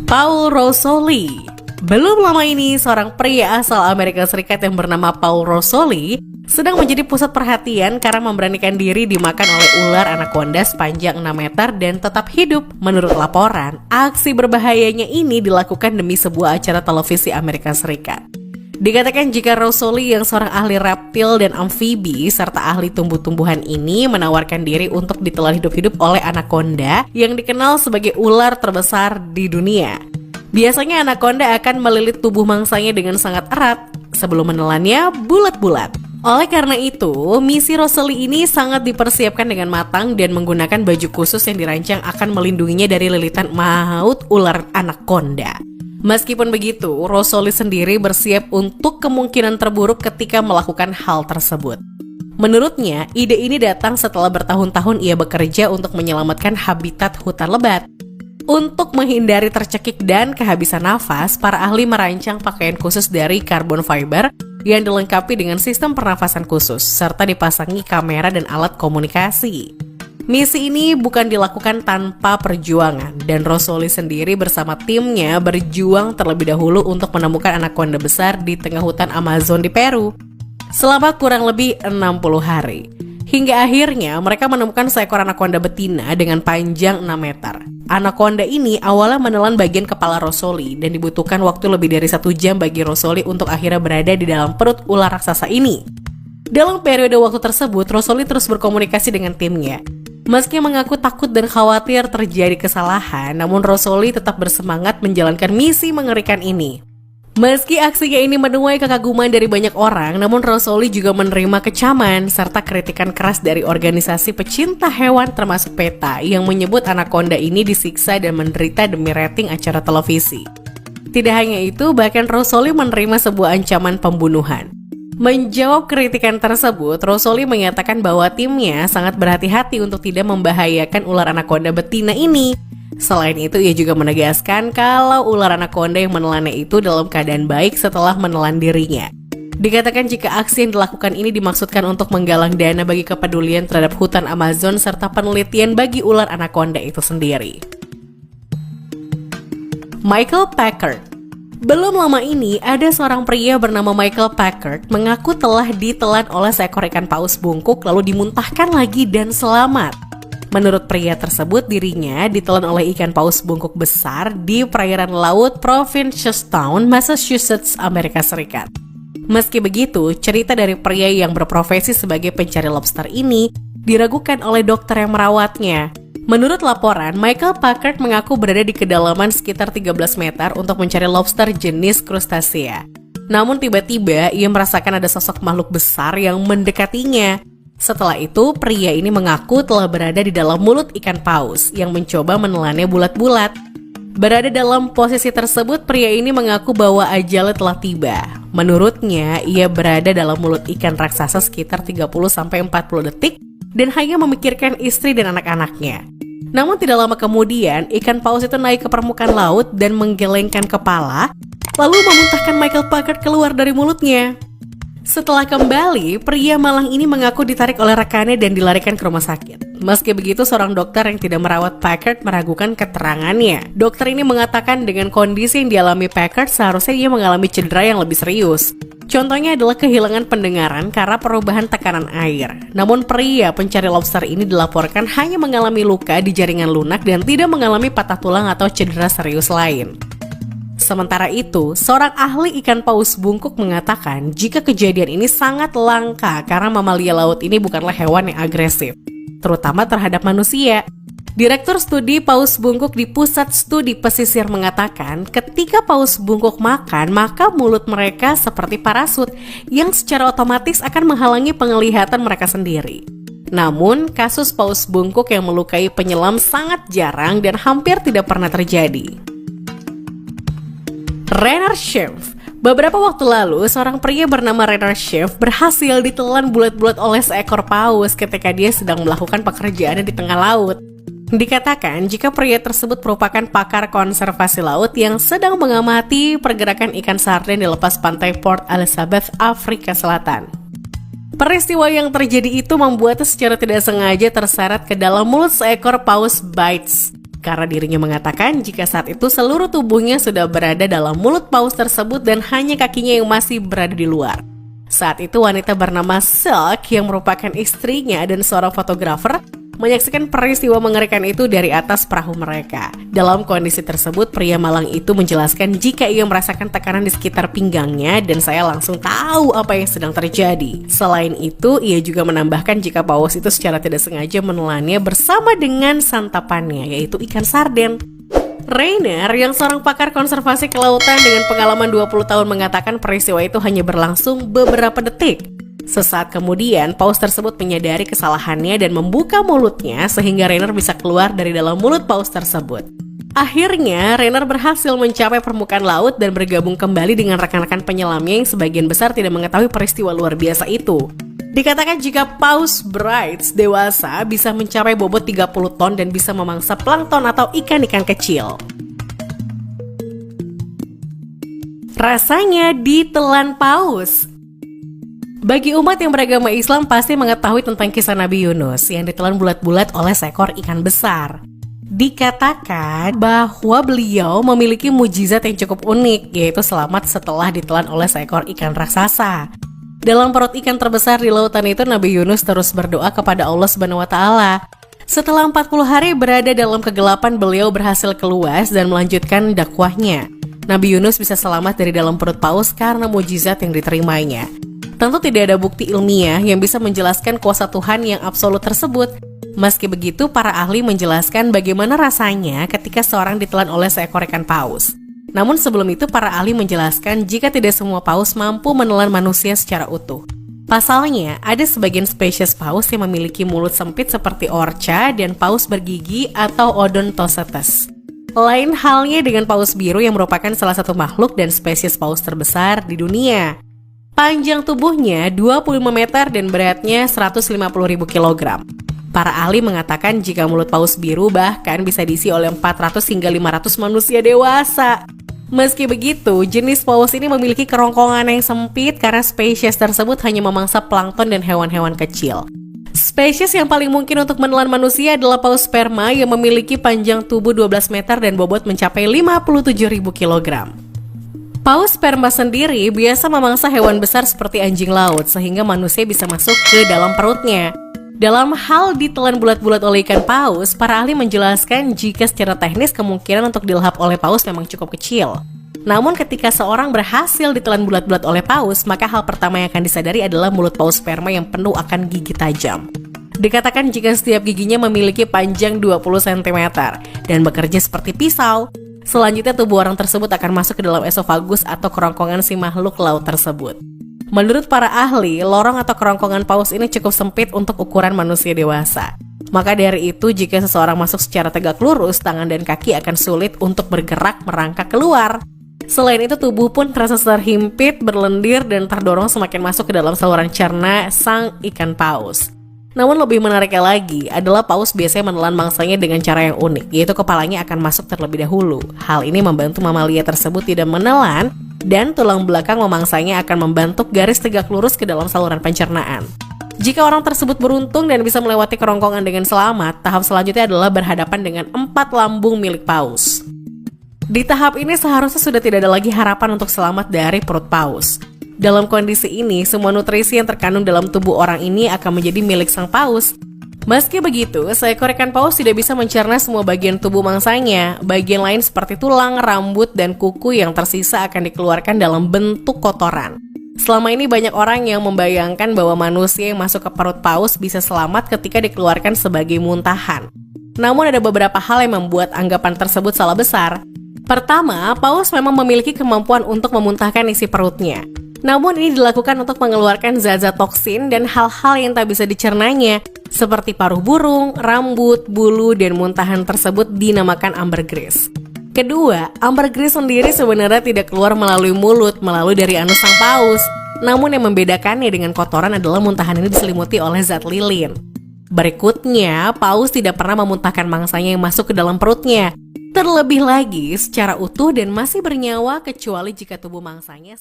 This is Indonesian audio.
Paul Rosoli. Belum lama ini, seorang pria asal Amerika Serikat yang bernama Paul Rosoli sedang menjadi pusat perhatian karena memberanikan diri dimakan oleh ular anaconda sepanjang 6 meter dan tetap hidup. Menurut laporan, aksi berbahayanya ini dilakukan demi sebuah acara televisi Amerika Serikat. Dikatakan jika Rosoli yang seorang ahli reptil dan amfibi serta ahli tumbuh-tumbuhan ini menawarkan diri untuk ditelan hidup-hidup oleh anaconda yang dikenal sebagai ular terbesar di dunia. Biasanya anaconda akan melilit tubuh mangsanya dengan sangat erat sebelum menelannya bulat-bulat. Oleh karena itu, misi Rosoli ini sangat dipersiapkan dengan matang dan menggunakan baju khusus yang dirancang akan melindunginya dari lilitan maut ular anaconda. Meskipun begitu, Rosoli sendiri bersiap untuk kemungkinan terburuk ketika melakukan hal tersebut. Menurutnya, ide ini datang setelah bertahun-tahun ia bekerja untuk menyelamatkan habitat hutan lebat. Untuk menghindari tercekik dan kehabisan nafas, para ahli merancang pakaian khusus dari karbon fiber yang dilengkapi dengan sistem pernafasan khusus, serta dipasangi kamera dan alat komunikasi. Misi ini bukan dilakukan tanpa perjuangan, dan Rosoli sendiri bersama timnya berjuang terlebih dahulu untuk menemukan anaconda besar di tengah hutan Amazon di Peru selama kurang lebih 60 hari. Hingga akhirnya mereka menemukan seekor anaconda betina dengan panjang 6 meter. Anaconda ini awalnya menelan bagian kepala Rosoli dan dibutuhkan waktu lebih dari 1 jam bagi Rosoli untuk akhirnya berada di dalam perut ular raksasa ini. Dalam periode waktu tersebut, Rosoli terus berkomunikasi dengan timnya. Meski mengaku takut dan khawatir terjadi kesalahan, namun Rosoli tetap bersemangat menjalankan misi mengerikan ini. Meski aksinya ini menuai kekaguman dari banyak orang, namun Rosoli juga menerima kecaman serta kritikan keras dari organisasi pecinta hewan termasuk PETA yang menyebut anaconda ini disiksa dan menderita demi rating acara televisi. Tidak hanya itu, bahkan Rosoli menerima sebuah ancaman pembunuhan. Menjawab kritikan tersebut, Rosoli menyatakan bahwa timnya sangat berhati-hati untuk tidak membahayakan ular anaconda betina ini. Selain itu, ia juga menegaskan kalau ular anaconda yang menelannya itu dalam keadaan baik setelah menelan dirinya. Dikatakan jika aksi yang dilakukan ini dimaksudkan untuk menggalang dana bagi kepedulian terhadap hutan Amazon serta penelitian bagi ular anaconda itu sendiri. Michael Packard. Belum lama ini, ada seorang pria bernama Michael Packard mengaku telah ditelan oleh seekor ikan paus bungkuk lalu dimuntahkan lagi dan selamat. Menurut pria tersebut, dirinya ditelan oleh ikan paus bungkuk besar di perairan laut Provincetown, Massachusetts, Amerika Serikat. Meski begitu, cerita dari pria yang berprofesi sebagai pencari lobster ini diragukan oleh dokter yang merawatnya. Menurut laporan, Michael Packard mengaku berada di kedalaman sekitar 13 meter untuk mencari lobster jenis crustacea. Namun tiba-tiba ia merasakan ada sosok makhluk besar yang mendekatinya. Setelah itu, pria ini mengaku telah berada di dalam mulut ikan paus yang mencoba menelannya bulat-bulat. Berada dalam posisi tersebut, pria ini mengaku bahwa ajalnya telah tiba. Menurutnya, ia berada dalam mulut ikan raksasa sekitar 30-40 detik dan hanya memikirkan istri dan anak-anaknya. Namun tidak lama kemudian, ikan paus itu naik ke permukaan laut dan menggelengkan kepala, lalu memuntahkan Michael Packard keluar dari mulutnya. Setelah kembali, pria malang ini mengaku ditarik oleh rekannya dan dilarikan ke rumah sakit. Meski begitu, seorang dokter yang tidak merawat Packard meragukan keterangannya. Dokter ini mengatakan dengan kondisi yang dialami Packard, seharusnya ia mengalami cedera yang lebih serius. Contohnya adalah kehilangan pendengaran karena perubahan tekanan air. Namun pria pencari lobster ini dilaporkan hanya mengalami luka di jaringan lunak dan tidak mengalami patah tulang atau cedera serius lain. Sementara itu, seorang ahli ikan paus bungkuk mengatakan jika kejadian ini sangat langka karena mamalia laut ini bukanlah hewan yang agresif, terutama terhadap manusia. Direktur studi paus bungkuk di Pusat Studi Pesisir mengatakan ketika paus bungkuk makan, maka mulut mereka seperti parasut yang secara otomatis akan menghalangi penglihatan mereka sendiri. Namun, kasus paus bungkuk yang melukai penyelam sangat jarang dan hampir tidak pernah terjadi. Rainer Schiff. Beberapa waktu lalu, seorang pria bernama Rainer Schiff berhasil ditelan bulat-bulat oleh seekor paus ketika dia sedang melakukan pekerjaannya di tengah laut. Dikatakan jika pria tersebut merupakan pakar konservasi laut yang sedang mengamati pergerakan ikan sarden di lepas pantai Port Elizabeth, Afrika Selatan. Peristiwa yang terjadi itu membuatnya secara tidak sengaja terseret ke dalam mulut seekor paus bites. karena dirinya mengatakan jika saat itu seluruh tubuhnya sudah berada dalam mulut paus tersebut dan hanya kakinya yang masih berada di luar. Saat itu wanita bernama Silk yang merupakan istrinya dan seorang fotografer menyaksikan peristiwa mengerikan itu dari atas perahu mereka. Dalam kondisi tersebut, pria malang itu menjelaskan jika ia merasakan tekanan di sekitar pinggangnya dan saya langsung tahu apa yang sedang terjadi. Selain itu, ia juga menambahkan jika paus itu secara tidak sengaja menelannya bersama dengan santapannya, yaitu ikan sarden. Rainer, yang seorang pakar konservasi kelautan dengan pengalaman 20 tahun mengatakan peristiwa itu hanya berlangsung beberapa detik. Sesaat kemudian, paus tersebut menyadari kesalahannya dan membuka mulutnya sehingga Rainer bisa keluar dari dalam mulut paus tersebut. Akhirnya, Rainer berhasil mencapai permukaan laut dan bergabung kembali dengan rekan-rekan penyelamnya yang sebagian besar tidak mengetahui peristiwa luar biasa itu. Dikatakan jika paus Brights dewasa bisa mencapai bobot 30 ton dan bisa memangsa plankton atau ikan-ikan kecil. Rasanya ditelan paus. Bagi umat yang beragama Islam pasti mengetahui tentang kisah Nabi Yunus yang ditelan bulat-bulat oleh seekor ikan besar. Dikatakan bahwa beliau memiliki mukjizat yang cukup unik, yaitu selamat setelah ditelan oleh seekor ikan raksasa. Dalam perut ikan terbesar di lautan itu, Nabi Yunus terus berdoa kepada Allah Subhanahu wa Ta'ala. Setelah 40 hari berada dalam kegelapan, beliau berhasil keluar dan melanjutkan dakwahnya. Nabi Yunus bisa selamat dari dalam perut paus karena mukjizat yang diterimanya. Tentu tidak ada bukti ilmiah yang bisa menjelaskan kuasa Tuhan yang absolut tersebut. Meski begitu, para ahli menjelaskan bagaimana rasanya ketika seorang ditelan oleh seekor ikan paus. Namun sebelum itu, para ahli menjelaskan jika tidak semua paus mampu menelan manusia secara utuh. Pasalnya, ada sebagian spesies paus yang memiliki mulut sempit seperti orca dan paus bergigi atau Odontocetes. Lain halnya dengan paus biru yang merupakan salah satu makhluk dan spesies paus terbesar di dunia. Panjang tubuhnya 25 meter dan beratnya 150.000 kg. Para ahli mengatakan jika mulut paus biru bahkan bisa diisi oleh 400 hingga 500 manusia dewasa. Meski begitu, jenis paus ini memiliki kerongkongan yang sempit karena spesies tersebut hanya memangsa plankton dan hewan-hewan kecil. Spesies yang paling mungkin untuk menelan manusia adalah paus sperma yang memiliki panjang tubuh 12 meter dan bobot mencapai 57.000 kg. Paus sperma sendiri biasa memangsa hewan besar seperti anjing laut sehingga manusia bisa masuk ke dalam perutnya. Dalam hal ditelan bulat-bulat oleh ikan paus, para ahli menjelaskan jika secara teknis kemungkinan untuk dilahap oleh paus memang cukup kecil. Namun ketika seorang berhasil ditelan bulat-bulat oleh paus, maka hal pertama yang akan disadari adalah mulut paus sperma yang penuh akan gigi tajam. Dikatakan jika setiap giginya memiliki panjang 20 cm dan bekerja seperti pisau. Selanjutnya tubuh orang tersebut akan masuk ke dalam esofagus atau kerongkongan si makhluk laut tersebut. Menurut para ahli, lorong atau kerongkongan paus ini cukup sempit untuk ukuran manusia dewasa. Maka dari itu, jika seseorang masuk secara tegak lurus, tangan dan kaki akan sulit untuk bergerak merangkak keluar. Selain itu, tubuh pun terasa terhimpit, berlendir, dan terdorong semakin masuk ke dalam saluran cerna sang ikan paus. Namun lebih menariknya lagi adalah paus biasanya menelan mangsanya dengan cara yang unik, yaitu kepalanya akan masuk terlebih dahulu. Hal ini membantu mamalia tersebut tidak menelan dan tulang belakang memangsanya akan membentuk garis tegak lurus ke dalam saluran pencernaan. Jika orang tersebut beruntung dan bisa melewati kerongkongan dengan selamat, tahap selanjutnya adalah berhadapan dengan 4 lambung milik paus. Di tahap ini seharusnya sudah tidak ada lagi harapan untuk selamat dari perut paus. Dalam kondisi ini, semua nutrisi yang terkandung dalam tubuh orang ini akan menjadi milik sang paus. Meski begitu, seekor ikan paus tidak bisa mencerna semua bagian tubuh mangsanya. Bagian lain seperti tulang, rambut, dan kuku yang tersisa akan dikeluarkan dalam bentuk kotoran. Selama ini banyak orang yang membayangkan bahwa manusia yang masuk ke perut paus bisa selamat ketika dikeluarkan sebagai muntahan. Namun ada beberapa hal yang membuat anggapan tersebut salah besar. Pertama, paus memang memiliki kemampuan untuk memuntahkan isi perutnya. Namun ini dilakukan untuk mengeluarkan zat-zat toksin dan hal-hal yang tak bisa dicernanya, seperti paruh burung, rambut, bulu, dan muntahan tersebut dinamakan ambergris. Kedua, ambergris sendiri sebenarnya tidak keluar melalui mulut, melalui dari anus sang paus. Namun yang membedakannya dengan kotoran adalah muntahan ini diselimuti oleh zat lilin. Berikutnya, paus tidak pernah memuntahkan mangsanya yang masuk ke dalam perutnya. Terlebih lagi secara utuh dan masih bernyawa kecuali jika tubuh mangsanya